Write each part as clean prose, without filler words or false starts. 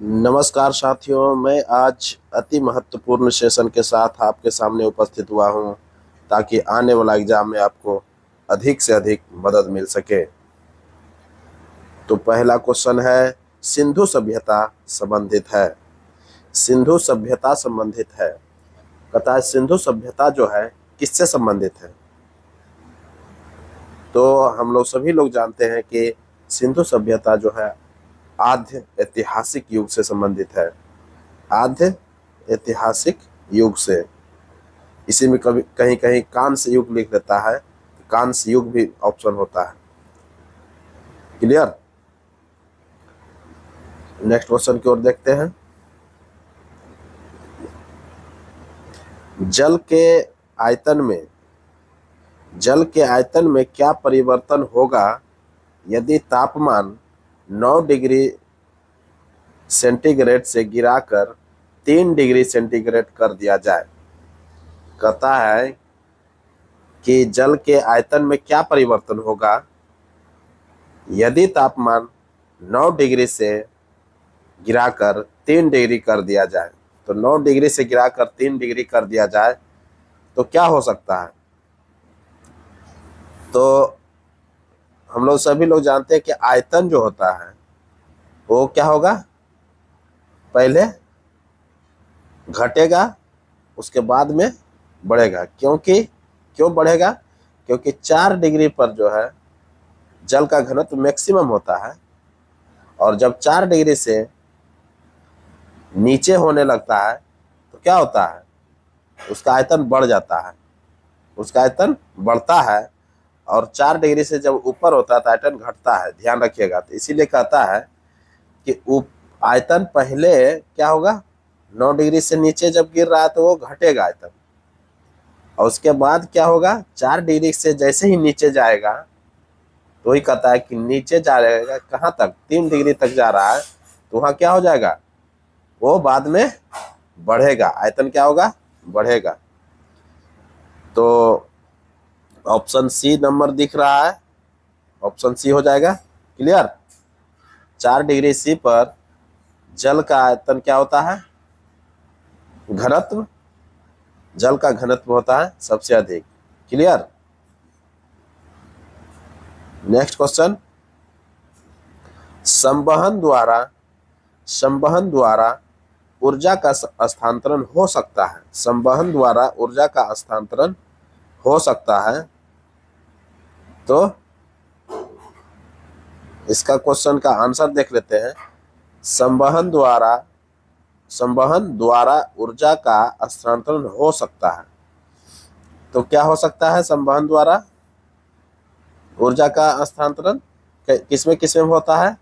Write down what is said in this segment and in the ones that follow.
नमस्कार साथियों, मैं आज अति महत्वपूर्ण सेशन के साथ आपके सामने उपस्थित हुआ हूं ताकि आने वाला एग्जाम में आपको अधिक से अधिक मदद मिल सके। तो पहला क्वेश्चन है, सिंधु सभ्यता संबंधित है। सिंधु सभ्यता संबंधित है, कहता है सिंधु सभ्यता जो है किससे संबंधित है। तो हम लोग सभी लोग जानते हैं कि सिंधु सभ्यता जो है आद्य ऐतिहासिक युग से संबंधित है। आद्य ऐतिहासिक युग से, इसी में कभी कहीं कहीं कांस्य युग लिख देता है, कांस्य युग भी ऑप्शन होता है। क्लियर। नेक्स्ट क्वेश्चन की ओर देखते हैं। जल के आयतन में क्या परिवर्तन होगा यदि तापमान 9 डिग्री सेंटीग्रेड से गिराकर 3 डिग्री सेंटीग्रेड कर दिया जाए। कहता है कि जल के आयतन में क्या परिवर्तन होगा यदि तापमान 9 डिग्री से गिराकर 3 डिग्री कर दिया जाए। तो 9 डिग्री से गिराकर 3 डिग्री कर दिया जाए तो क्या हो सकता है। तो हम लोग सभी लोग जानते हैं कि आयतन जो होता है वो क्या होगा, पहले घटेगा उसके बाद में बढ़ेगा। क्यों बढ़ेगा? क्योंकि 4 डिग्री पर जो है जल का घनत्व मैक्सिमम होता है, और जब 4 डिग्री से नीचे होने लगता है तो क्या होता है, उसका आयतन बढ़ जाता है, उसका आयतन बढ़ता है। और 4 डिग्री से जब ऊपर होता है तो आयतन घटता है, ध्यान रखिएगा। तो इसीलिए कहता है कि आयतन पहले क्या होगा, 9 डिग्री से नीचे जब गिर रहा है तो वो घटेगा आयतन, और उसके बाद क्या होगा, 4 डिग्री से जैसे ही नीचे जाएगा तो वही कहता है कि नीचे जाएगा कहाँ तक, 3 डिग्री तक जा रहा है तो वहाँ क्या हो जाएगा, वो बाद में बढ़ेगा, आयतन क्या होगा, बढ़ेगा। तो ऑप्शन सी नंबर दिख रहा है, ऑप्शन सी हो जाएगा। क्लियर। 4 डिग्री सी पर जल का आयतन क्या होता है, घनत्व, जल का घनत्व होता है सबसे अधिक। क्लियर। नेक्स्ट क्वेश्चन, संवहन द्वारा ऊर्जा का स्थानांतरण हो सकता है। संवहन द्वारा ऊर्जा का स्थानांतरण हो सकता है। तो इसका क्वेश्चन का आंसर देख लेते हैं। संवहन द्वारा ऊर्जा का स्थानांतरण हो सकता है। तो क्या हो सकता है, संवहन द्वारा ऊर्जा का स्थानांतरण किसमें होता है।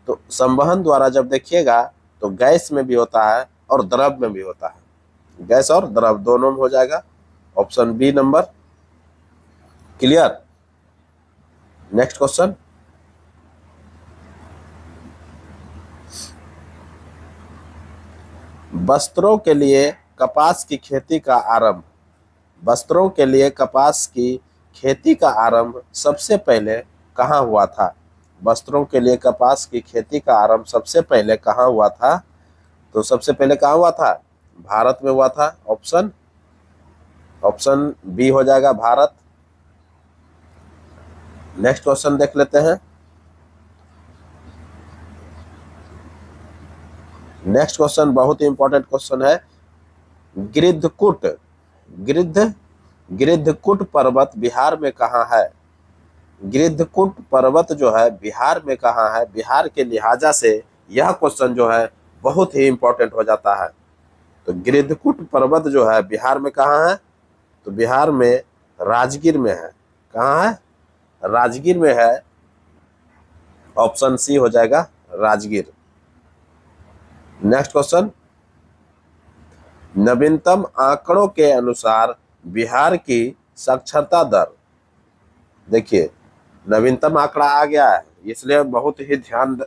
तो संवहन द्वारा जब देखिएगा तो गैस में भी होता है और द्रव में भी होता है, गैस और द्रव दोनों में हो जाएगा। Option B number. Clear. Next question, वस्त्रों के लिए कपास की खेती का आरंभ। वस्त्रों के लिए कपास की खेती का आरंभ सबसे पहले कहाँ हुआ था। वस्त्रों के लिए कपास की खेती का आरंभ सबसे पहले कहाँ हुआ था। तो सबसे पहले कहाँ हुआ था, भारत में हुआ था। ऑप्शन बी हो जाएगा, भारत। नेक्स्ट क्वेश्चन देख लेते हैं। नेक्स्ट क्वेश्चन बहुत ही इंपॉर्टेंट क्वेश्चन है। गिरिद्धकूट पर्वत बिहार में कहाँ है। गिरिद्धकूट पर्वत जो है बिहार में कहाँ है। बिहार के लिहाजा से यह क्वेश्चन जो है बहुत ही इंपॉर्टेंट हो जाता है। तो गिरिद्धकूट पर्वत जो है बिहार में कहाँ है। तो बिहार में राजगीर में है। कहाँ है, राजगीर में है। ऑप्शन सी हो जाएगा, राजगीर। नेक्स्ट क्वेश्चन, नवीनतम आंकड़ों के अनुसार बिहार की साक्षरता दर। देखिए नवीनतम आंकड़ा आ गया है, इसलिए बहुत ही ध्यान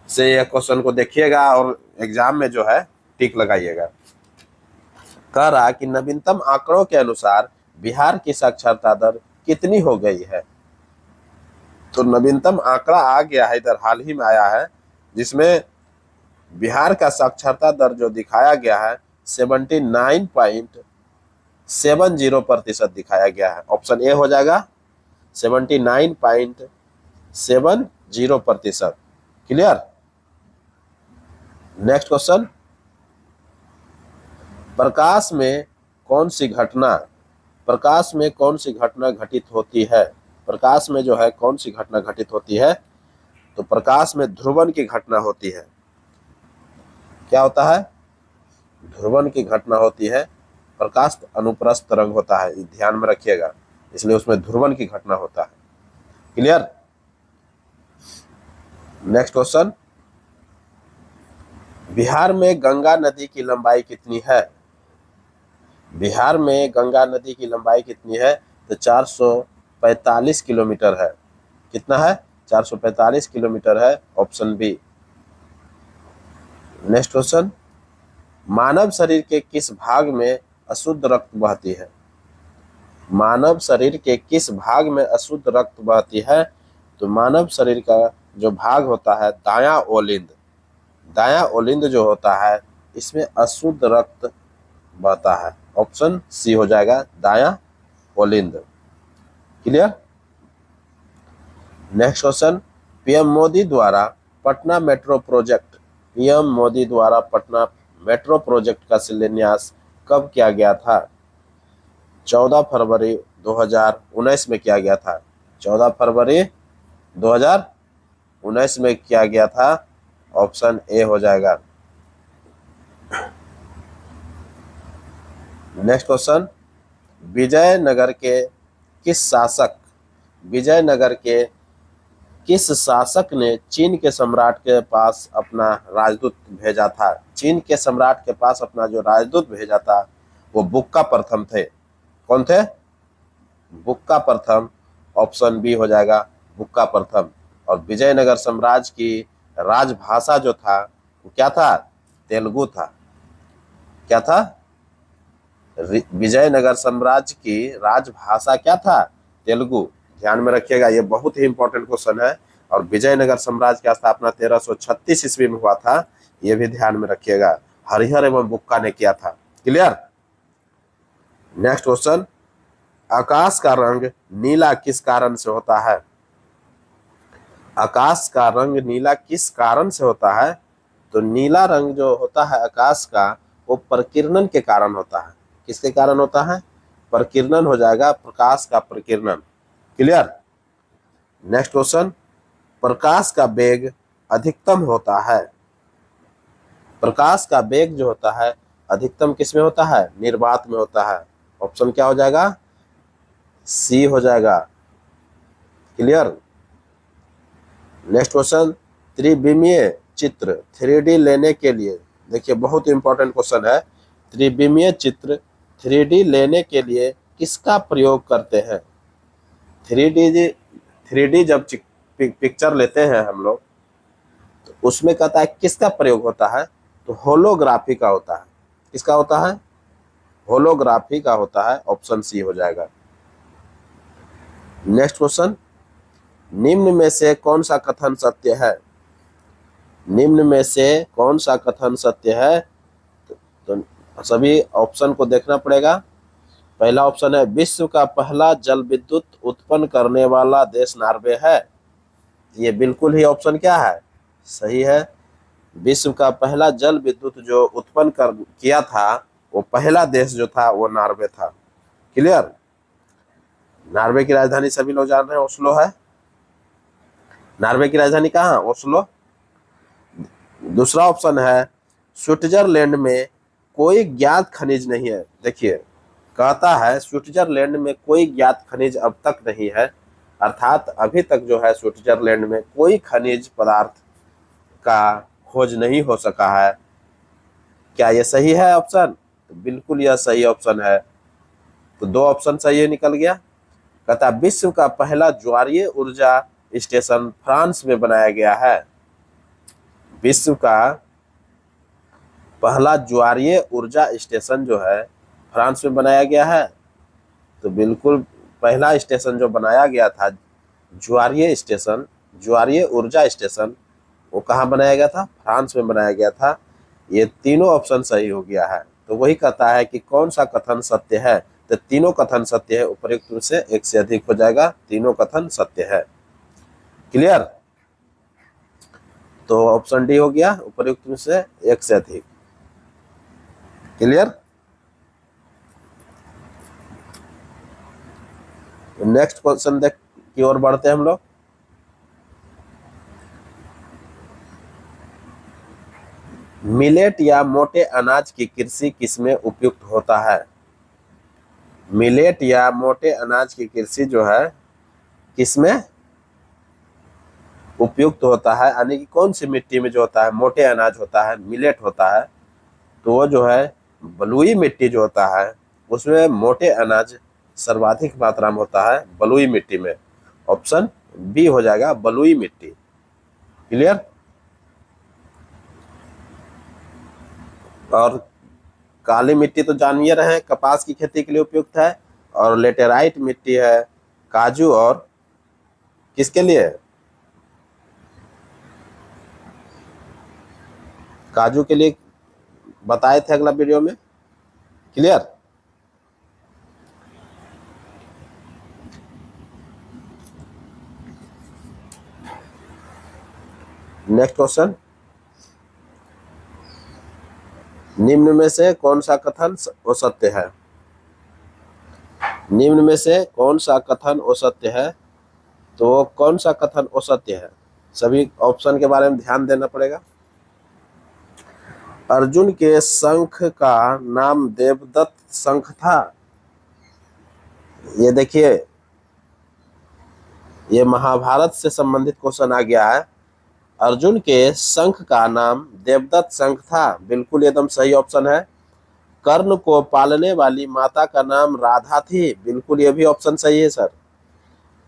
से यह क्वेश्चन को देखिएगा और एग्जाम में जो है टिक लगाइएगा। कह रहा कि नवीनतम आंकड़ों के अनुसार बिहार की साक्षरता दर कितनी हो गई है। तो नवीनतम आंकड़ा आ गया है, इधर हाल ही में आया है, जिसमें बिहार का साक्षरता दर जो दिखाया गया है 79.70% दिखाया गया है। ऑप्शन ए हो जाएगा 79.70%। क्लियर। नेक्स्ट क्वेश्चन, प्रकाश में कौन सी घटना घटित होती है? प्रकाश में जो है कौन सी घटना घटित होती है? तो प्रकाश में ध्रुवन की घटना होती है। क्या होता है? ध्रुवन की घटना होती है। प्रकाश अनुप्रस्थ तरंग होता है, ध्यान में रखिएगा, इसलिए उसमें ध्रुवन की घटना होता है। क्लियर। नेक्स्ट क्वेश्चन, बिहार में गंगा नदी की लंबाई कितनी है? बिहार में गंगा नदी की लंबाई कितनी है? तो 445 किलोमीटर है। कितना है? 445 किलोमीटर है। Option B. नेक्स्ट क्वेश्चन, मानव शरीर के किस भाग में अशुद्ध रक्त बहती है? मानव शरीर के किस भाग में अशुद्ध रक्त बहती है? तो मानव शरीर का जो भाग होता है दायां ओलिंद, जो होता है इसमें अशुद्ध रक्त बहता है। ऑप्शन सी हो जाएगा, दायां ओलिंद। Clear. Next question, PM Modi द्वारा पटना मेट्रो प्रोजेक्ट का शिलान्यास कब किया गया था? 14 फरवरी 2019 में किया गया था। 14 फरवरी 2019 में किया गया था। ऑप्शन ए हो जाएगा। नेक्स्ट क्वेश्चन, विजयनगर के किस शासक ने चीन के सम्राट के पास अपना राजदूत भेजा था? चीन के सम्राट के पास अपना जो राजदूत भेजा था वो बुक्का प्रथम थे। कौन थे? बुक्का प्रथम। ऑप्शन बी हो जाएगा, बुक्का प्रथम। और विजयनगर साम्राज्य की राजभाषा जो था वो क्या था? तेलुगु था। क्या था? विजयनगर साम्राज्य की राजभाषा क्या था? तेलुगु। ध्यान में रखिएगा, ये बहुत ही इंपॉर्टेंट क्वेश्चन है। और विजयनगर साम्राज्य की स्थापना 1336 ईस्वी में हुआ था, ये भी ध्यान में रखिएगा। हरिहर एवं बुक्का ने किया था। क्लियर। नेक्स्ट क्वेश्चन, आकाश का रंग नीला किस कारण से होता है? आकाश का रंग नीला किस कारण से होता है? तो नीला रंग जो होता है आकाश का, वो प्रकीर्णन के कारण होता है। किसके कारण होता है? प्रकीर्णन हो जाएगा, प्रकाश का प्रकीर्णन। क्लियर। नेक्स्ट क्वेश्चन, प्रकाश का वेग अधिकतम होता है। प्रकाश का वेग जो होता है अधिकतम किसमें होता है? निर्वात में होता है। ऑप्शन क्या हो जाएगा? सी हो जाएगा। क्लियर। नेक्स्ट क्वेश्चन, त्रिविमीय चित्र 3D लेने के लिए, देखिए बहुत इंपॉर्टेंट क्वेश्चन है। त्रिविमीय चित्र 3D लेने के लिए किसका प्रयोग करते हैं? 3D जब पिक्चर लेते हैं हम लोग तो उसमें कहता है किसका प्रयोग होता है? तो होलोग्राफी का होता है। किसका होता है? होलोग्राफी का होता है। ऑप्शन सी हो जाएगा। नेक्स्ट क्वेश्चन, निम्न में से कौन सा कथन सत्य है? निम्न में से कौन सा कथन सत्य है? तो सभी ऑप्शन को देखना पड़ेगा। पहला ऑप्शन है, विश्व का पहला जल विद्युत उत्पन्न करने वाला देश नॉर्वे है। ये बिल्कुल ही ऑप्शन क्या है? सही है। विश्व का पहला जल विद्युत जो उत्पन्न किया था वो पहला देश जो था वो नॉर्वे था। क्लियर। नॉर्वे की राजधानी सभी लोग जान रहे हैं, ओस्लो है। नॉर्वे की राजधानी कहाँ? ओस्लो। दूसरा ऑप्शन है, स्विट्जरलैंड में कोई ज्ञात खनिज नहीं है। देखिए कहता है स्विट्जरलैंड में कोई ज्ञात खनिज अब तक नहीं है, अर्थात अभी तक जो है स्विट्जरलैंड में कोई खनिज पदार्थ का खोज नहीं हो सका है। क्या ये सही है ऑप्शन? तो बिल्कुल यह सही ऑप्शन है। तो दो ऑप्शन सही निकल गया। कहता विश्व का पहला ज्वारीय ऊर्जा स्टेशन फ्रांस में बनाया गया है। विश्व का पहला ज्वारीय ऊर्जा स्टेशन जो है फ्रांस में बनाया गया है। तो बिल्कुल पहला स्टेशन जो बनाया गया था ज्वारीय ऊर्जा स्टेशन, वो कहाँ बनाया गया था? फ्रांस में बनाया गया था। ये तीनों ऑप्शन सही हो गया है। तो वही कहता है कि कौन सा कथन सत्य है, तो तीनों कथन सत्य है, उपर्युक्त में से एक से अधिक हो जाएगा, तीनों कथन सत्य है। क्लियर? तो ऑप्शन डी हो गया, उपर्युक्त में से एक से अधिक। क्लियर? नेक्स्ट क्वेश्चन देख की ओर बढ़ते हैं हम लोग। मिलेट या मोटे अनाज की कृषि किसमें उपयुक्त होता है? मिलेट या मोटे अनाज की कृषि जो है किसमें उपयुक्त होता है, यानी कि कौन सी मिट्टी में जो होता है मोटे अनाज होता है, मिलेट होता है, तो वो जो है बलुई मिट्टी जो होता है उसमें मोटे अनाज सर्वाधिक मात्रा में होता है, बलुई मिट्टी में। ऑप्शन बी हो जाएगा, बलुई मिट्टी। क्लियर? और काली मिट्टी तो जानिए रहे कपास की खेती के लिए उपयुक्त है, और लेटेराइट मिट्टी है काजू और किसके लिए? काजू के लिए बताए थे अगला वीडियो में। क्लियर? नेक्स्ट क्वेश्चन, निम्न में से कौन सा कथन असत्य है? निम्न में से कौन सा कथन असत्य है? तो कौन सा कथन असत्य है? सभी ऑप्शन के बारे में ध्यान देना पड़ेगा। अर्जुन के शंख का नाम देवदत्त शंख था। ये देखिए, ये महाभारत से संबंधित क्वेश्चन आ गया है। अर्जुन के शंख का नाम देवदत्त शंख था, बिल्कुल एकदम सही ऑप्शन है। कर्ण को पालने वाली माता का नाम राधा थी, बिल्कुल ये भी ऑप्शन सही है सर।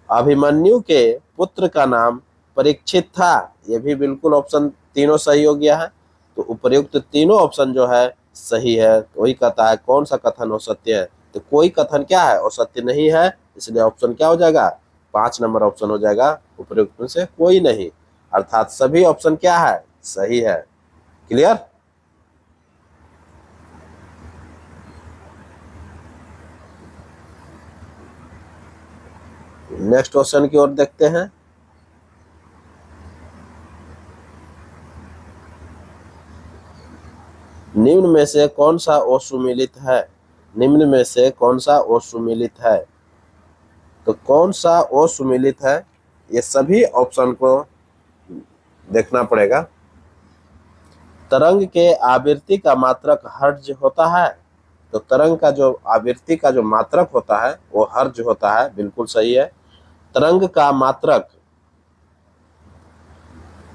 अभिमन्यु के पुत्र का नाम परीक्षित था, ये भी बिल्कुल ऑप्शन तीनों सही हो गया है। तो उपर्युक्त तीनों ऑप्शन जो है सही है। तो वही कहता है कौन सा कथन असत्य है, तो कोई कथन क्या है असत्य नहीं है, इसलिए ऑप्शन क्या हो जाएगा? 5 नंबर ऑप्शन हो जाएगा, उपर्युक्त में से कोई नहीं, अर्थात सभी ऑप्शन क्या है? सही है। क्लियर? नेक्स्ट क्वेश्चन की ओर देखते हैं। निम्न में से कौन सा असुमिलित है? निम्न में से कौन सा असुमिलित है? तो कौन सा असुमिलित है, ये सभी ऑप्शन को देखना पड़ेगा। तरंग के आवृत्ति का मात्रक हर्ज होता है, तो तरंग का जो आवृत्ति का जो मात्रक होता है वो हर्ज होता है, बिल्कुल सही है। तरंग का मात्रक,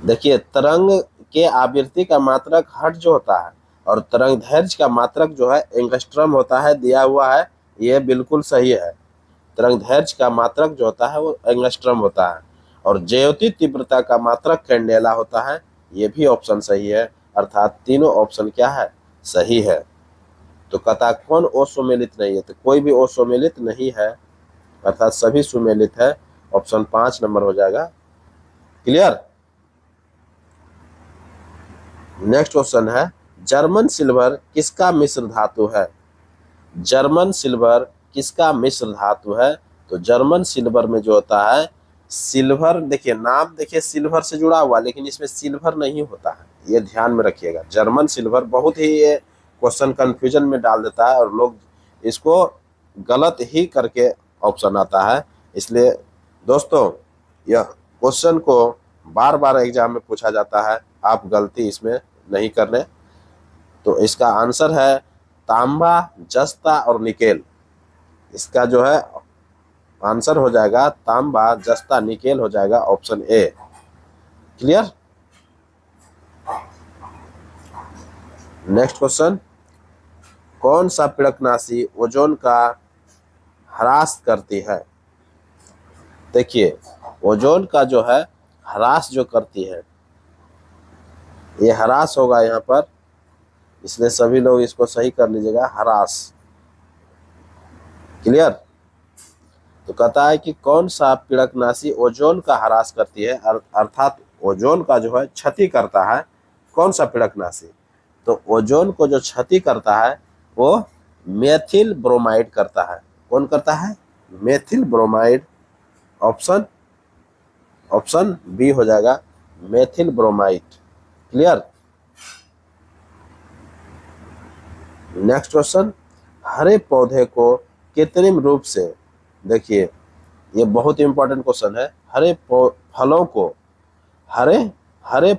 देखिए तरंग के आवृत्ति का मात्रक हर्ज होता है, और तरंग दैर्घ्य का मात्रक जो है एंगस्ट्रम होता है, दिया हुआ है, ये बिल्कुल सही है। तरंग दैर्घ्य का मात्रक जो होता है वो एंगस्ट्रम होता है, और ज्योति तीव्रता का मात्रक कैंडेला होता है, ये भी ऑप्शन सही है। अर्थात तीनों ऑप्शन क्या है? सही है। तो कहता है कौन असुमेलित नहीं है, तो कोई भी असुमेलित नहीं है, अर्थात सभी सुमेलित है। ऑप्शन 5 नंबर हो जाएगा। क्लियर? नेक्स्ट क्वेश्चन है, जर्मन सिल्वर किसका मिश्र धातु है? जर्मन सिल्वर किसका मिश्र धातु है? तो जर्मन सिल्वर में जो होता है सिल्वर, देखिए नाम देखिए सिल्वर से जुड़ा हुआ, लेकिन इसमें सिल्वर नहीं होता है, ये ध्यान में रखिएगा। जर्मन सिल्वर बहुत ही ये क्वेश्चन कंफ्यूजन में डाल देता है, और लोग इसको गलत ही करके ऑप्शन आता है। इसलिए दोस्तों यह क्वेश्चन को बार बार एग्जाम में पूछा जाता है, आप गलती इसमें नहीं करने। तो इसका आंसर है तांबा, जस्ता और निकेल। इसका जो है आंसर हो जाएगा तांबा, जस्ता, निकेल हो जाएगा, option A. Clear? Next question, कौन सा पीड़कनाशी ओजोन का ह्रास करती है? देखिए ओजोन का जो है ह्रास जो करती है, ये ह्रास होगा यहाँ पर, इसलिए सभी लोग इसको सही कर लीजिएगा, ह्रास। क्लियर? तो कहता है कि कौन सा पीड़कनाशी ओजोन का ह्रास करती है, अर्थात ओजोन का जो है क्षति करता है कौन सा पीड़कनाशी? तो ओजोन को जो क्षति करता है वो मेथिल ब्रोमाइड करता है। कौन करता है? Methyl bromide. ऑप्शन बी हो जाएगा, methyl bromide. Clear? Next question, हरे पौधे को कृत्रिम रूप से, देखिए ये बहुत इंपॉर्टेंट क्वेश्चन है, हरे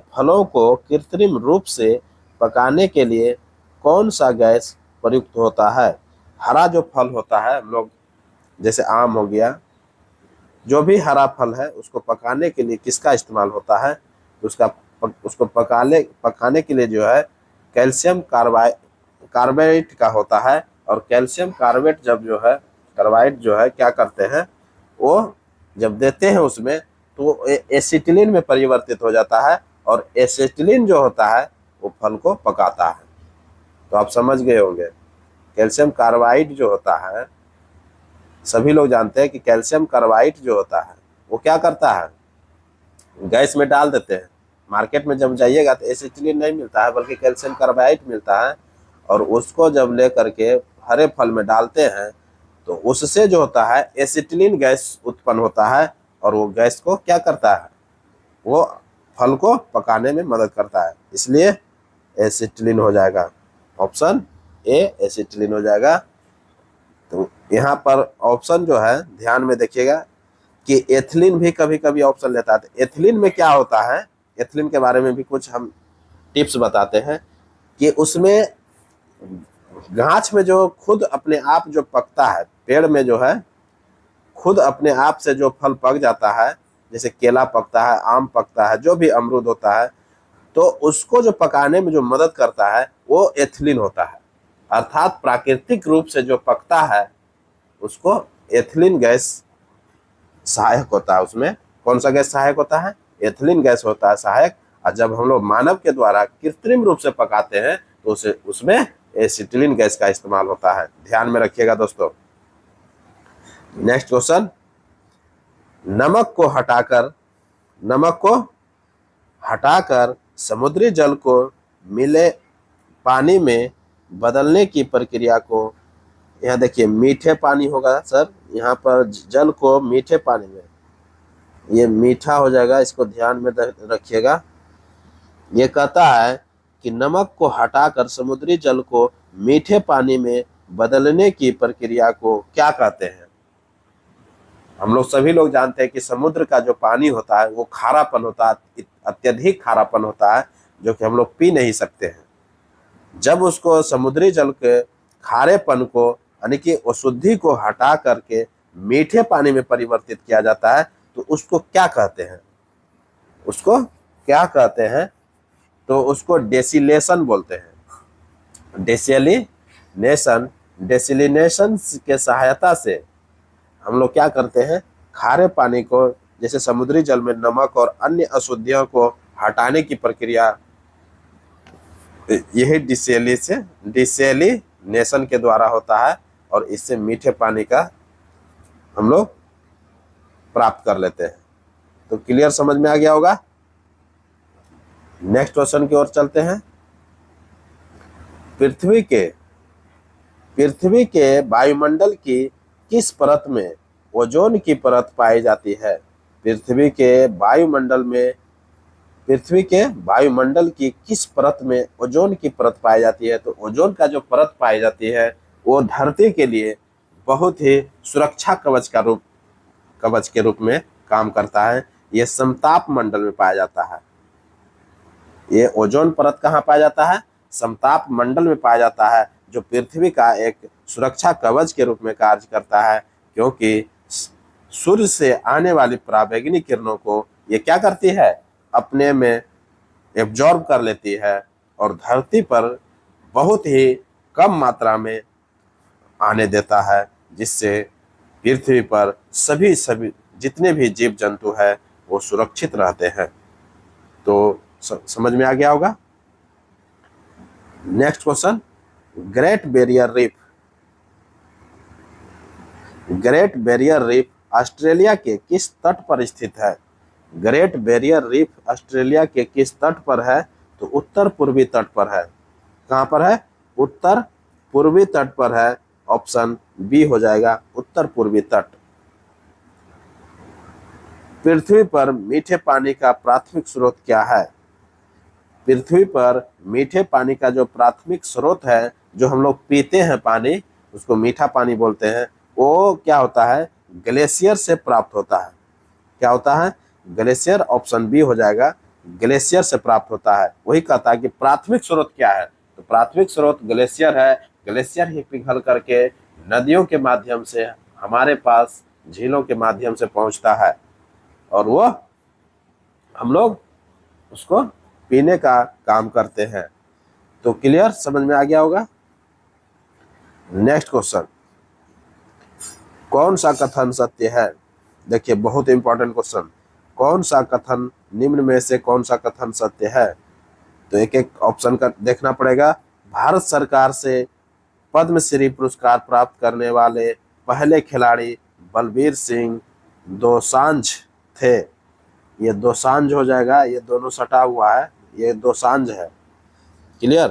फलों को कृत्रिम रूप से पकाने के लिए कौन सा गैस प्रयुक्त होता है? हरा जो फल होता है, हम लोग जैसे आम हो गया, जो भी हरा फल है उसको पकाने के लिए किसका इस्तेमाल होता है? उसको पकाने के लिए जो है कैल्शियम कार्बाइड का होता है। और कैल्शियम कार्बाइड जो है क्या करते हैं, वो जब देते हैं उसमें तो एसिटिलीन में परिवर्तित हो जाता है, और एसिटिलीन जो होता है वो फल को पकाता है। तो आप समझ गए होंगे, कैल्शियम कार्बाइड जो होता है, सभी लोग जानते हैं कि कैल्शियम कार्बाइड जो होता है वो क्या करता है, गैस में डाल देते हैं। मार्केट में जब जाइएगा तो एसिटिलीन नहीं मिलता है बल्कि कैल्शियम कार्बाइड मिलता है, और उसको जब ले करके हरे फल में डालते हैं तो उससे जो होता है एसिटिलीन गैस उत्पन्न होता है, और वो गैस को क्या करता है, वो फल को पकाने में मदद करता है। इसलिए एसिटिलीन हो जाएगा, ऑप्शन ए एसिटिलीन हो जाएगा। तो यहाँ पर ऑप्शन जो है ध्यान में देखिएगा कि एथिलीन भी कभी कभी ऑप्शन लेता है। तो एथिलीन में क्या होता है, एथिलीन के बारे में भी कुछ हम टिप्स बताते हैं कि उसमें गाछ में जो खुद अपने आप जो पकता है, पेड़ में जो है खुद अपने आप से जो फल पक जाता है, जैसे केला पकता है, आम पकता है, जो भी अमरूद होता है, तो उसको जो पकाने में जो मदद करता है वो एथिलीन होता है। अर्थात प्राकृतिक रूप से जो पकता है उसको एथिलीन गैस सहायक होता है। उसमें कौन सा गैस सहायक होता है? एथिलीन गैस होता है सहायक। और जब हम लोग मानव के द्वारा कृत्रिम रूप से पकाते हैं तो उसमें एसिटिलीन गैस का इस्तेमाल होता है। ध्यान में रखिएगा दोस्तों। नेक्स्ट क्वेश्चन, नमक को हटाकर समुद्री जल को मिले पानी में बदलने की प्रक्रिया को, यहाँ देखिए मीठे पानी होगा सर, यहाँ पर जल को मीठे पानी में, ये मीठा हो जाएगा, इसको ध्यान में रखिएगा। ये कहता है कि नमक को हटाकर समुद्री जल को मीठे पानी में बदलने की प्रक्रिया को क्या कहते हैं? हम लोग सभी लोग जानते हैं कि समुद्र का जो पानी होता है वो खारापन होता है, अत्यधिक खारापन होता है, जो कि हम लोग पी नहीं सकते हैं। जब उसको समुद्री जल के खारेपन को यानी कि अशुद्धि को हटा करके मीठे पानी में परिवर्तित किया जाता है तो उसको क्या कहते हैं? उसको क्या कहते हैं? तो उसको डेसिलेशन बोलते हैं। डेसिलिनेशन के सहायता से हम लोग क्या करते हैं, खारे पानी को, जैसे समुद्री जल में नमक और अन्य अशुद्धियों को हटाने की प्रक्रिया, यही डिसेलिनेशन के द्वारा होता है, और इससे मीठे पानी का हम लोग प्राप्त कर लेते हैं। तो क्लियर समझ में आ गया होगा। नेक्स्ट क्वेश्चन की ओर चलते हैं। पृथ्वी के वायुमंडल की किस परत में ओजोन की परत पाई जाती है? पृथ्वी के वायुमंडल की किस परत में ओजोन की परत पाई जाती है? तो ओजोन का जो परत पाई जाती है वो धरती के लिए बहुत ही सुरक्षा कवच के रूप में काम करता है। ये समताप मंडल में पाया जाता है। ये ओजोन परत कहाँ पाया जाता है? समताप मंडल में पाया जाता है, जो पृथ्वी का एक सुरक्षा कवच के रूप में कार्य करता है, क्योंकि सूर्य से आने वाली पराबैंगनी किरणों को ये क्या करती है, अपने में एब्जॉर्ब कर लेती है, और धरती पर बहुत ही कम मात्रा में आने देता है, जिससे पृथ्वी पर सभी जितने भी जीव जंतु है वो सुरक्षित रहते हैं। तो समझ में आ गया होगा। Next question, great barrier reef Australia के किस तट पर स्थित है? ग्रेट बैरियर रीफ ऑस्ट्रेलिया के किस तट पर है? तो उत्तर पूर्वी तट पर है। कहां पर है? उत्तर पूर्वी तट पर है। ऑप्शन बी हो जाएगा, उत्तर पूर्वी तट। पृथ्वी पर मीठे पानी का प्राथमिक स्रोत क्या है? पृथ्वी पर मीठे पानी का जो प्राथमिक स्रोत है, जो हम लोग पीते हैं पानी, उसको मीठा पानी बोलते हैं, वो क्या होता है? ग्लेशियर से प्राप्त होता है। क्या होता है? ग्लेशियर। ऑप्शन बी हो जाएगा, ग्लेशियर से प्राप्त होता है। वही कहता है कि प्राथमिक स्रोत क्या है, तो प्राथमिक स्रोत ग्लेशियर है। ग्लेशियर ही पिघल करके नदियों के माध्यम से हमारे पास झीलों के माध्यम से पहुंचता है, और वो हम लोग उसको पीने का काम करते हैं। तो क्लियर, समझ में आ गया होगा। नेक्स्ट क्वेश्चन, कौन सा कथन सत्य है? देखिए बहुत इंपॉर्टेंट क्वेश्चन, कौन सा कथन निम्न में से कौन सा कथन सत्य है? तो एक एक ऑप्शन का देखना पड़ेगा। भारत सरकार से पद्मश्री पुरस्कार प्राप्त करने वाले पहले खिलाड़ी बलबीर सिंह दोसांझ थे। ये दोसांझ हो जाएगा, ये दोनों सटा हुआ है, ये दोसांझ है। क्लियर।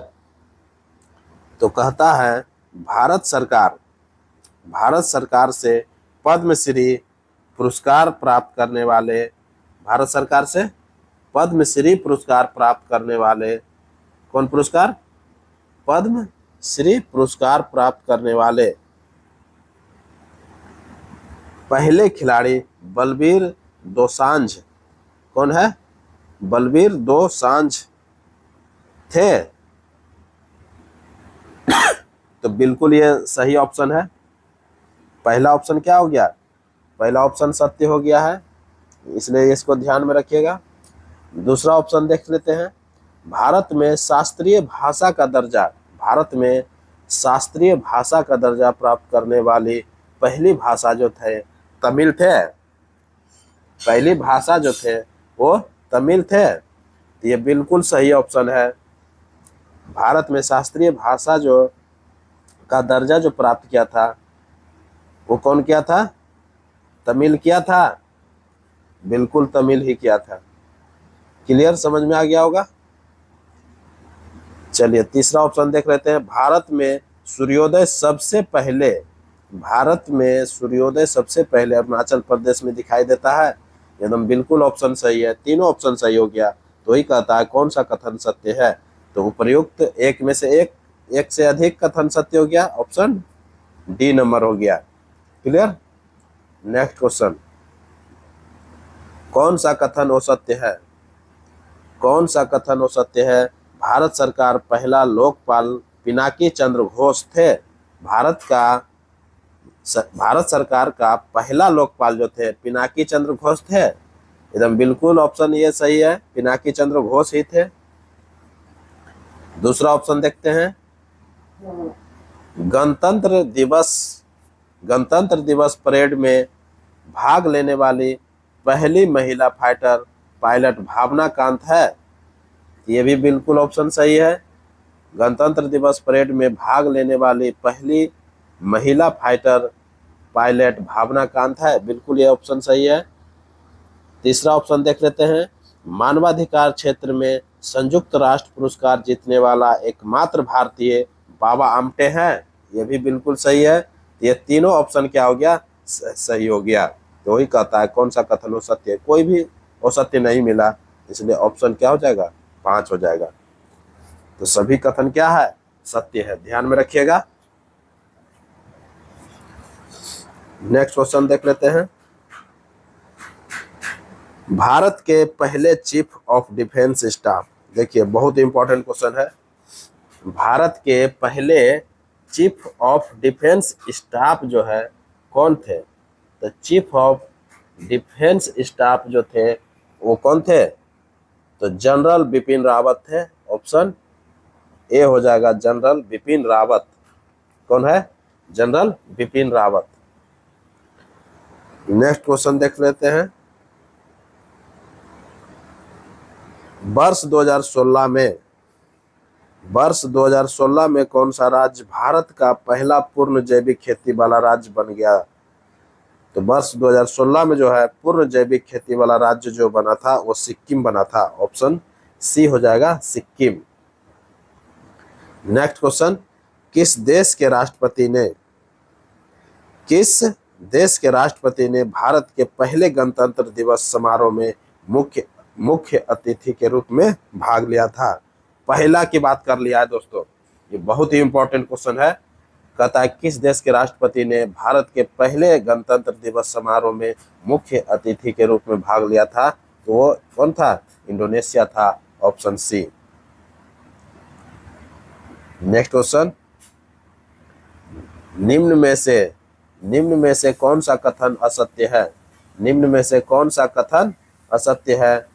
तो कहता है भारत सरकार से पद्मश्री पुरस्कार प्राप्त करने वाले, भारत सरकार से पद्मश्री पुरस्कार प्राप्त करने वाले, कौन पुरस्कार? पद्मश्री पुरस्कार प्राप्त करने वाले पहले खिलाड़ी बलबीर दोसांझ, कौन है? बलबीर दोसांझ थे। तो बिल्कुल ये सही ऑप्शन है। पहला ऑप्शन क्या हो गया? पहला ऑप्शन सत्य हो गया है, इसलिए इसको ध्यान में रखिएगा। दूसरा ऑप्शन देख लेते हैं। भारत में शास्त्रीय भाषा का दर्जा, भारत में शास्त्रीय भाषा का दर्जा प्राप्त करने वाली पहली भाषा जो थे तमिल थे। पहली भाषा जो थे वो तमिल थे। तो ये बिल्कुल सही ऑप्शन है। भारत में शास्त्रीय भाषा जो का दर्जा जो प्राप्त किया था वो कौन किया था? तमिल किया था। बिल्कुल तमिल ही किया था। क्लियर, समझ में आ गया होगा। चलिए तीसरा ऑप्शन देख लेते हैं। भारत में सूर्योदय सबसे पहले, भारत में सूर्योदय सबसे पहले अरुणाचल प्रदेश में दिखाई देता है। एकदम बिल्कुल ऑप्शन सही है, तीनों ऑप्शन सही हो गया। तो ही कहता है कौन सा कथन सत्य है? तो उपर्युक्त एक में से एक से अधिक कथन सत्य हो गया, ऑप्शन डी नंबर हो गया। क्लियर। नेक्स्ट क्वेश्चन, कौन सा कथन वो सत्य है? कौन सा कथन वो सत्य है? भारत सरकार पहला लोकपाल पिनाकी चंद्र घोष थे। भारत सरकार का पहला लोकपाल जो थे पिनाकी चंद्र घोष थे। एकदम बिल्कुल ऑप्शन ये सही है, पिनाकी चंद्र घोष ही थे। दूसरा ऑप्शन देखते हैं। गणतंत्र दिवस परेड में भाग लेने वाली पहली महिला फाइटर पायलट भावना कांत है। ये भी बिल्कुल ऑप्शन सही है। गणतंत्र दिवस परेड में भाग लेने वाली पहली महिला फाइटर पायलट भावना कांत है। बिल्कुल ये ऑप्शन सही है। तीसरा ऑप्शन देख लेते हैं। मानवाधिकार क्षेत्र में संयुक्त राष्ट्र पुरस्कार जीतने वाला एकमात्र भारतीय बाबा आमटे हैं। ये भी बिल्कुल सही है। ये तीनों ऑप्शन क्या हो गया? सही हो गया। तो वही कहता है कौन सा कथन हो सत्य है? कोई भी हो सत्य नहीं मिला, इसलिए ऑप्शन क्या हो जाएगा? 5 हो जाएगा। तो सभी कथन क्या है? सत्य है। ध्यान में रखिएगा। नेक्स्ट क्वेश्चन देख लेते हैं। भारत के पहले चीफ ऑफ डिफेंस स्टाफ, देखिए बहुत इंपॉर्टेंट क्वेश्चन है। भारत के पहले चीफ ऑफ डिफेंस स्टाफ जो है कौन थे? तो चीफ ऑफ डिफेंस स्टाफ जो थे वो कौन थे? तो जनरल बिपिन रावत थे। ऑप्शन ए हो जाएगा, जनरल बिपिन रावत। कौन है? General Bipin Rawat. Next question देख लेते हैं। वर्ष 2016 में कौन सा राज्य भारत का पहला पूर्ण जैविक खेती वाला राज्य बन गया? तो वर्ष 2016 में जो है पूर्ण जैविक खेती वाला राज्य जो बना था वो सिक्किम बना था। ऑप्शन सी हो जाएगा सिक्किम। नेक्स्ट क्वेश्चन, किस देश के राष्ट्रपति ने भारत के पहले गणतंत्र दिवस समारोह में मुख्य अतिथि के रूप में भाग लिया था? पहला की बात कर लिया है दोस्तों, ये बहुत ही इंपॉर्टेंट क्वेश्चन है। कहता है किस देश के राष्ट्रपति ने भारत के पहले गणतंत्र दिवस समारोह में मुख्य अतिथि के रूप में भाग लिया था? तो वो कौन था? इंडोनेशिया था। Option C. नेक्स्ट क्वेश्चन, निम्न में से कौन सा कथन असत्य है? निम्न में से कौन सा कथन असत्य है?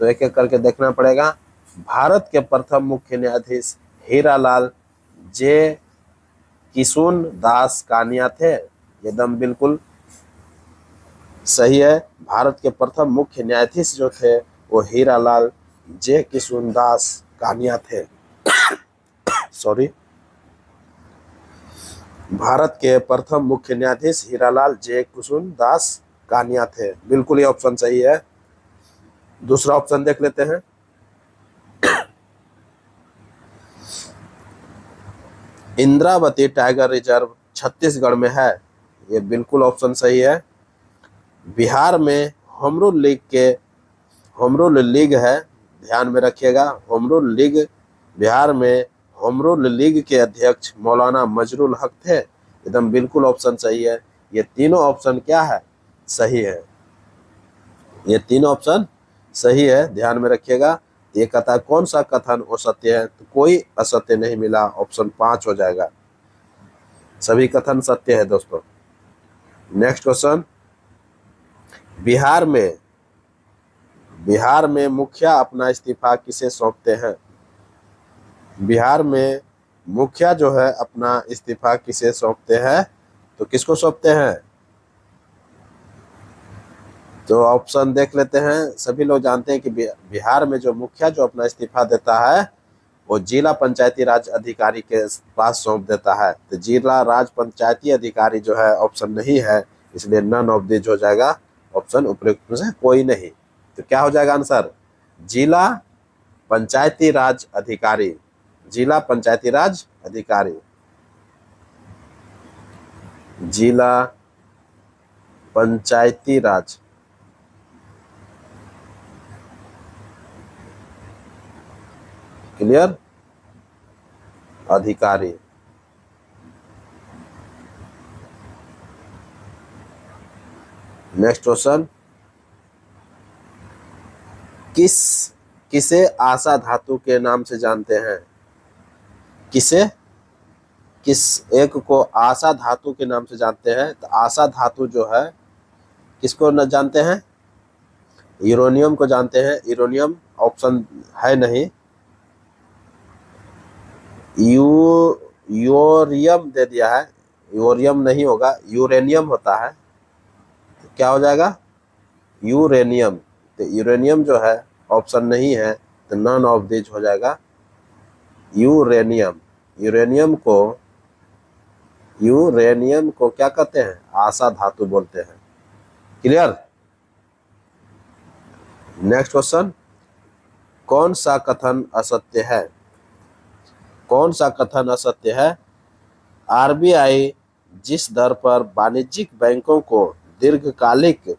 तो एक एक करके देखना पड़ेगा। भारत के प्रथम मुख्य न्यायाधीश हीरालाल जे किशुन दास कानिया थे। एकदम बिल्कुल सही है। भारत के प्रथम मुख्य न्यायाधीश जो थे वो हीरालाल जे किशुन दास कानिया थे। सॉरी, भारत के प्रथम मुख्य न्यायाधीश हीरालाल जे किशुन दास कानिया थे। बिल्कुल ये ऑप्शन सही है। दूसरा ऑप्शन देख लेते हैं। इंद्रावती टाइगर रिजर्व छत्तीसगढ़ में है। ये बिल्कुल ऑप्शन सही है। बिहार में होम रूल लीग है, ध्यान में रखिएगा। होम रूल लीग, बिहार में होम रूल लीग के अध्यक्ष मौलाना मजरुल हक थे। एकदम बिल्कुल ऑप्शन सही है। ये तीनों ऑप्शन क्या है? सही है। ये तीनों ऑप्शन सही है, ध्यान में रखिएगा। ये कहता है कौन सा कथन असत्य है? तो कोई असत्य नहीं मिला। ऑप्शन 5 हो जाएगा। सभी कथन सत्य है दोस्तों। नेक्स्ट क्वेश्चन, बिहार में मुखिया अपना इस्तीफा किसे सौंपते हैं? बिहार में मुखिया जो है अपना इस्तीफा किसे सौंपते हैं? तो किसको सौंपते हैं? तो ऑप्शन देख लेते हैं। सभी लोग जानते हैं कि बिहार में जो मुखिया जो अपना इस्तीफा देता है वो जिला पंचायती राज अधिकारी के पास सौंप देता है। तो जिला राज पंचायती अधिकारी जो है ऑप्शन नहीं है, इसलिए नन ऑफ दिस हो जाएगा। ऑप्शन उपयुक्त में से कोई नहीं। तो क्या हो जाएगा आंसर? जिला पंचायती राज अधिकारी। जिला पंचायती राज अधिकारी। जिला पंचायती राज क्लियर अधिकारी। नेक्स्ट क्वेश्चन, किसे आशा धातु के नाम से जानते हैं? किस एक को आशा धातु के नाम से जानते हैं? तो आशा धातु जो है किसको न जानते हैं? यूरेनियम को जानते हैं। यूरेनियम ऑप्शन है नहीं। यूरियम दे दिया है, यूरियम नहीं होगा, यूरेनियम होता है। तो क्या हो जाएगा? यूरेनियम। तो यूरेनियम जो है ऑप्शन नहीं है, तो नन ऑफ दिस हो जाएगा। यूरेनियम। यूरेनियम को क्या कहते हैं? आशा धातु बोलते हैं। क्लियर। नेक्स्ट क्वेश्चन, कौन सा कथन असत्य है? कौन सा कथन असत्य है? आरबीआई जिस दर पर वाणिज्यिक बैंकों को दीर्घकालिक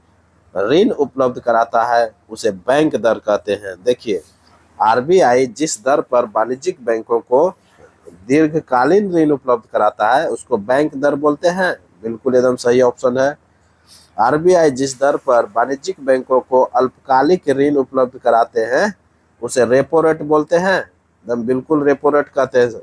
ऋण उपलब्ध कराता है उसे बैंक दर कहते हैं। देखिए, आरबीआई जिस दर पर वाणिज्यिक बैंकों को दीर्घकालीन ऋण उपलब्ध कराता है उसको बैंक दर बोलते हैं। बिल्कुल एकदम सही ऑप्शन है। आरबीआई जिस दर पर वाणिज्यिक बैंकों को अल्पकालिक ऋण उपलब्ध कराते हैं उसे रेपो रेट बोलते हैं। एकदम बिल्कुल रेपो रेट कहते हैं।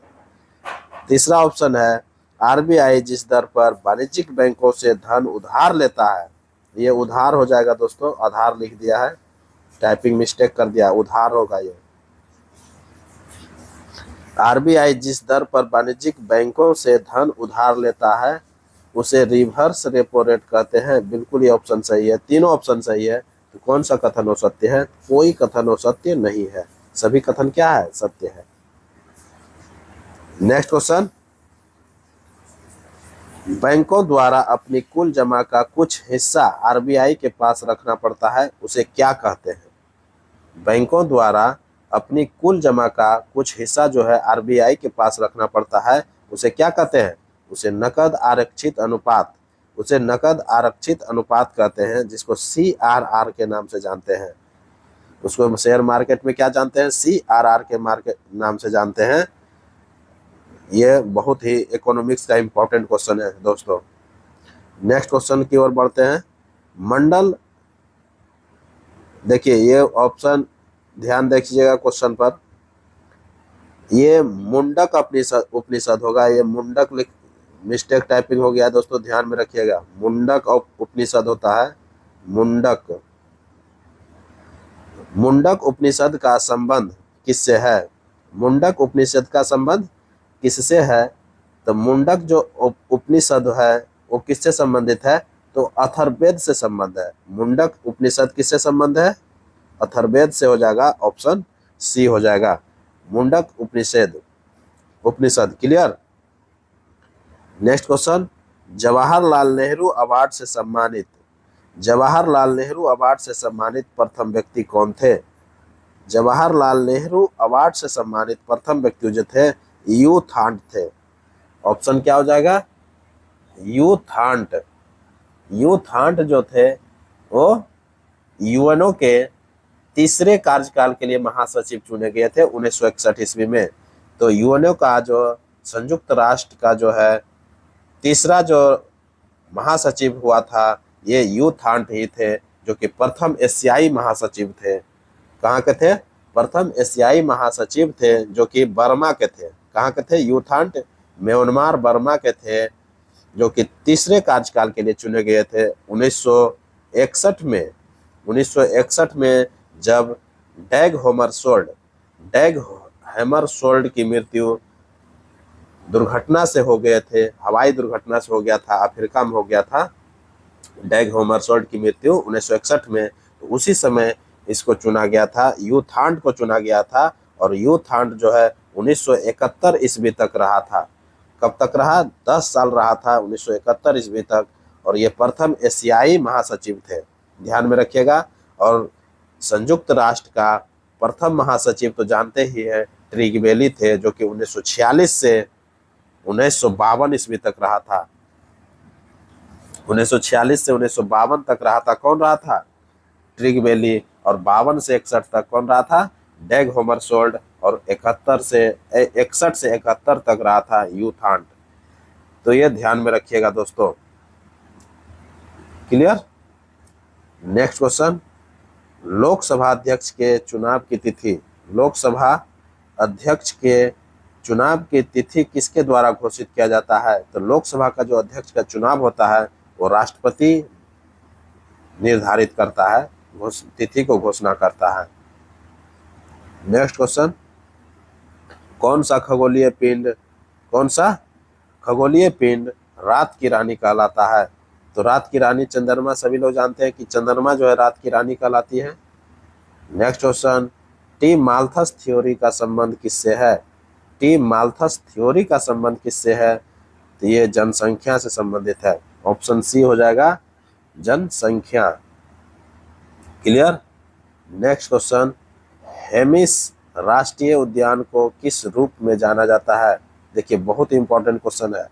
तीसरा ऑप्शन है आरबीआई जिस दर पर वाणिज्यिक बैंकों से धन उधार लेता है। ये उधार हो जाएगा दोस्तों, आधार लिख दिया है, टाइपिंग मिस्टेक कर दिया, उधार होगा ये। आरबीआई जिस दर पर वाणिज्यिक बैंकों से धन उधार लेता है उसे रिवर्स रेपो रेट कहते हैं। बिल्कुल ये ऑप्शन सही है। तीनों ऑप्शन सही है। तो कौन सा कथन हो सत्य है? कोई कथन हो सत्य नहीं है। सभी कथन क्या है? सत्य है। नेक्स्ट क्वेश्चन, बैंकों द्वारा अपनी कुल जमा का कुछ हिस्सा आरबीआई के पास रखना पड़ता है, उसे क्या कहते हैं? बैंकों द्वारा अपनी कुल जमा का कुछ हिस्सा जो है आरबीआई के पास रखना पड़ता है, उसे क्या कहते हैं? उसे नकद आरक्षित अनुपात, उसे नकद आरक्षित अनुपात कहते हैं, जिसको CRR के नाम से जानते हैं। उसको शेयर मार्केट में क्या जानते हैं? CRR के मार्केट नाम से जानते हैं। ये बहुत ही इकोनॉमिक्स का इंपॉर्टेंट क्वेश्चन है दोस्तों। नेक्स्ट क्वेश्चन की ओर बढ़ते हैं। मंडल, देखिए ये ऑप्शन ध्यान दीजिएगा क्वेश्चन पर। ये मुंडक उपनिषद होगा। ये मुंडक मिस्टेक टाइपिंग हो गया है दोस्तों, ध्यान में रखिएगा। मुंडक उपनिषद होता है, मुंडक। मुंडक उपनिषद का संबंध किससे है? मुंडक उपनिषद का संबंध किससे है? तो मुंडक जो उपनिषद है वो किससे संबंधित है? तो अथर्ववेद से संबंध है। मुंडक उपनिषद किससे संबंध है? अथर्ववेद से हो जाएगा, ऑप्शन सी हो जाएगा, Mundaka Upanishad. Clear. Next question, Jawaharlal Nehru award से सम्मानित, जवाहरलाल नेहरू अवार्ड से सम्मानित प्रथम व्यक्ति कौन थे? जवाहरलाल नेहरू अवार्ड से सम्मानित प्रथम व्यक्ति जो थे, यू थांट थे। ऑप्शन क्या हो जाएगा? यू थांट। यू थांट जो थे वो यूएनओ के तीसरे कार्यकाल के लिए महासचिव चुने गए थे 1961 ईस्वी में। तो यूएनओ का जो संयुक्त राष्ट्र का जो है तीसरा जो महासचिव हुआ था, ये यू थांट ही थे, जो कि प्रथम एशियाई महासचिव थे। कहाँ के थे? प्रथम एशियाई महासचिव थे, जो कि बर्मा के थे। कहाँ के थे? यू थांट म्यांमार बर्मा के थे, जो कि तीसरे कार्यकाल के लिए चुने गए थे 1961 में। 1961 में जब डैग हैमरशोल्ड की मृत्यु दुर्घटना से हो गए थे, हवाई दुर्घटना से हो गया था, अफ्रीका में हो गया था डैग हैमरशोल्ड की मृत्यु 1961 में। तो उसी समय इसको चुना गया था, यू थांट को चुना गया था। और यू थांट जो है 1971 ईस्वी तक रहा था। कब तक रहा? 10 साल रहा था, 1971 ईस्वी तक। और ये प्रथम एशियाई महासचिव थे, ध्यान में रखिएगा। और संयुक्त राष्ट्र का प्रथम महासचिव तो जानते ही हैं, ट्रिगवेली थे, जो कि 1946 से 1952 ईस्वी तक रहा था। 1946 से 1952 तक रहा था। कौन रहा था? ट्रिगवेली। और 52 से 61 तक कौन रहा था? डैग हैमरशोल्ड। और 61 से 71 तक रहा था यू थांट। तो ये ध्यान में रखिएगा दोस्तों। क्लियर। नेक्स्ट क्वेश्चन, लोकसभा अध्यक्ष के चुनाव की तिथि, लोकसभा अध्यक्ष के चुनाव की तिथि किसके द्वारा घोषित किया जाता है? तो लोकसभा का जो अध्यक्ष का चुनाव होता है वो राष्ट्रपति निर्धारित करता है, तिथि को घोषणा करता है। नेक्स्ट क्वेश्चन, कौन सा खगोलीय पिंड रात की रानी कहलाता है? तो रात की रानी चंद्रमा, सभी लोग जानते हैं कि चंद्रमा जो है रात की रानी कहलाती है। Next question, T Malthus theory का संबंध किससे है? टी माल्थस थ्योरी का संबंध किससे है? तो ये जनसंख्या से संबंधित है, ऑप्शन सी हो जाएगा, जनसंख्या। क्लियर। नेक्स्ट क्वेश्चन, हेमिस राष्ट्रीय उद्यान को किस रूप में जाना जाता है? देखिए बहुत इंपॉर्टेंट क्वेश्चन है।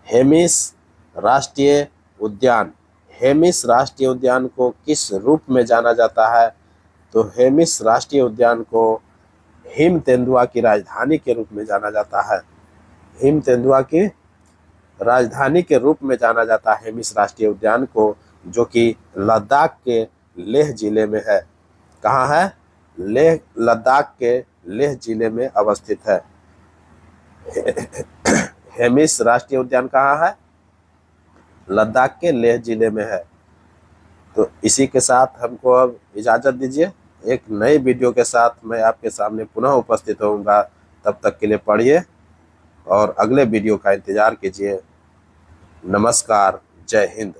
हेमिस राष्ट्रीय उद्यान को किस रूप में जाना जाता है? तो हेमिस राष्ट्रीय उद्यान को हिम तेंदुआ की राजधानी के रूप में जाना जाता है। हिम तेंदुआ की राजधानी के रूप में जाना जाता है हेमिस राष्ट्रीय उद्यान को, जो कि लद्दाख के लेह जिले में है। कहाँ है? लद्दाख के लेह जिले में अवस्थित है। हेमिस राष्ट्रीय उद्यान कहाँ है? लद्दाख के लेह जिले में है। तो इसी के साथ हमको अब इजाज़त दीजिए। एक नए वीडियो के साथ मैं आपके सामने पुनः उपस्थित होऊंगा। तब तक के लिए पढ़िए और अगले वीडियो का इंतज़ार कीजिए। नमस्कार, जय हिंद।